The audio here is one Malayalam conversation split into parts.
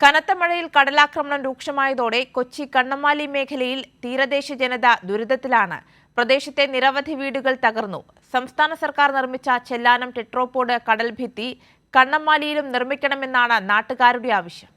കനത്ത മഴയിൽ കടലാക്രമണം രൂക്ഷമായതോടെ കൊച്ചി കണ്ണമാലി മേഖലയിൽ തീരദേശ ജനത ദുരിതത്തിലാണ്. പ്രദേശത്തെ നിരവധി വീടുകൾ തകർന്നു. സംസ്ഥാന സർക്കാർ നിർമ്മിച്ച ചെല്ലാനം ടെട്രോപോഡ് കടൽഭിത്തി കണ്ണമാലിയിലും നിർമ്മിക്കണമെന്നാണ് നാട്ടുകാരുടെ ആവശ്യം.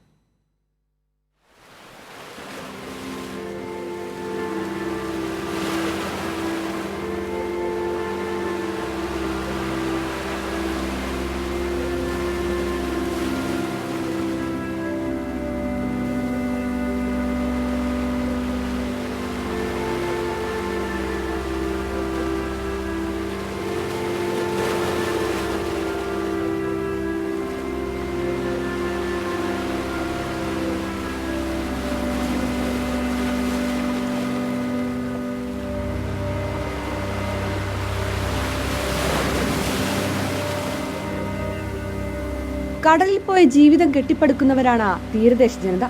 കടലിൽ പോയ ജീവിതം കെട്ടിപ്പടുക്കുന്നവരാണ് തീരദേശ ജനത.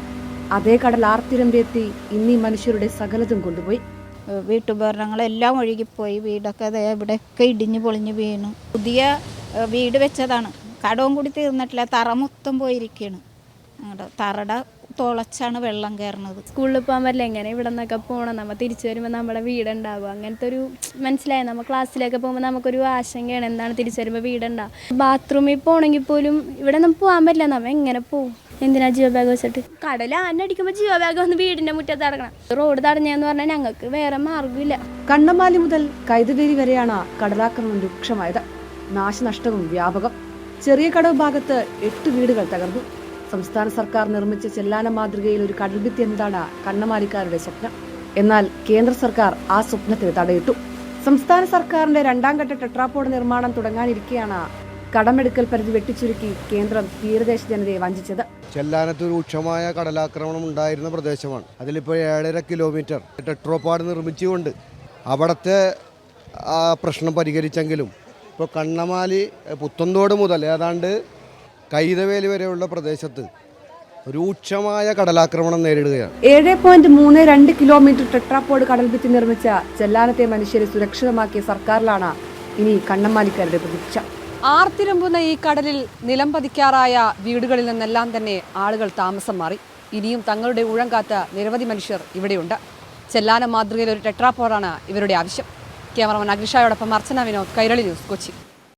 അതേ കടൽ ആർത്തിരമ്പെത്തി ഇന്നീ മനുഷ്യരുടെ സകലതും കൊണ്ടുപോയി. വീട്ടുപകരണങ്ങളെല്ലാം ഒഴുകിപ്പോയി. വീടൊക്കെ ഇവിടെയൊക്കെ ഇടിഞ്ഞു പൊളിഞ്ഞു വീണു. പുതിയ വീട് വെച്ചതാണ്, കടവും കൂടി തീർന്നിട്ടില്ല. തറ മൊത്തം പോയിരിക്കുകയാണ്. തറയുടെ തുളച്ചാണ് വെള്ളം കയറുന്നത്. സ്കൂളിൽ പോകാൻ പറ്റില്ല, എങ്ങനെ ഇവിടെ നിന്നൊക്കെ പോകണം, നമ്മൾ തിരിച്ചു വരുമ്പോൾ നമ്മുടെ വീടുണ്ടാവും. അങ്ങനത്തെ ഒരു മനസ്സിലായി. നമ്മൾ ക്ലാസ്സിലൊക്കെ പോകുമ്പോൾ നമുക്കൊരു ആശങ്കയാണ്, എന്താണ് തിരിച്ചു വരുമ്പോൾ വീടുണ്ടാവും. ബാത്റൂമിൽ പോകണമെങ്കിൽ പോലും ഇവിടെ നമുക്ക് പോകാൻ പറ്റില്ല. നമ്മൾ എങ്ങനെ പോകും? എന്തിനാ ജിയോ ബാഗ് വെച്ചിട്ട്? കടൽ ആനടിക്കുമ്പോൾ ജിയോ ബാഗ് വന്ന് വീടിൻ്റെ മുറ്റത്ത് തടക്കണം. റോഡ് തടഞ്ഞെന്ന് പറഞ്ഞാൽ ഞങ്ങൾക്ക് വേറെ മാർഗ്ഗമില്ല. കണ്ണമാലി മുതൽ കൈതവേലി വരെയാണ് കടലാക്രമണം രൂക്ഷമായത്. നാശനഷ്ടവും വ്യാപകം. ചെറിയ കടവ് ഭാഗത്ത് 8 വീടുകൾ തകർന്നു. സംസ്ഥാന സർക്കാർ നിർമ്മിച്ച ചെല്ലാനം മാതൃകയിൽ ഒരു കടൽഭിത്തി എന്നതാണ് കണ്ണമാലിക്കാരുടെ സ്വപ്നം. എന്നാൽ കേന്ദ്ര സർക്കാർ ആ സ്വപ്നത്തിന് തടയിട്ടു. സംസ്ഥാന സർക്കാരിന്റെ 2ാം ഘട്ട ടെട്രാപോഡ് നിർമ്മാണം തുടങ്ങാനിരിക്കെയാണ് കടമെടുക്കൽ പരിധി വെട്ടിച്ചുരുക്കി കേന്ദ്രം തീരദേശ ജനതയെ വഞ്ചിച്ചത്. ചെല്ലാനത്ത് രൂക്ഷമായ കടലാക്രമണം ഉണ്ടായിരുന്ന പ്രദേശമാണ്. അതിലിപ്പോൾ 7.5 കിലോമീറ്റർ ടെട്രോപാഡ് നിർമ്മിച്ചുകൊണ്ട് അവിടുത്തെ പ്രശ്നം പരിഹരിച്ചെങ്കിലും ഇപ്പോൾ കണ്ണമാലി പുത്തൻതോട് മുതൽ ഏതാണ്ട് കൈതവേലി വരെയുള്ള പ്രദേശത്ത് രൂക്ഷമായ കടലാക്രമണം നേരിടുകയാണ്. 7.32 കിലോമീറ്റർ ടെട്രാപോഡ് കടൽഭിത്തി നിർമ്മിച്ച ചെല്ലാനത്തെ മനുഷ്യരെ സുരക്ഷിതമാക്കിയ സർക്കാരിലാണ് ഇനി കണ്ണമാലിക്കാരുടെ പ്രതീക്ഷ. ആർത്തിരമ്പുന്ന ഈ കടലിൽ നിലം പതിക്കാറായ വീടുകളിൽ നിന്നെല്ലാം തന്നെ ആളുകൾ താമസം മാറി. ഇനിയും തങ്ങളുടെ ഊഴം കാത്ത നിരവധി മനുഷ്യർ ഇവിടെയുണ്ട്. ചെല്ലാനം മാതൃകയിൽ ഒരു ടെട്രാപോഡാണ് ഇവരുടെ ആവശ്യം. ക്യാമറമാൻ അഗ്നിഷായോടൊപ്പം അർച്ചന വിനോദ്, കൈരളി ന്യൂസ്, കൊച്ചി.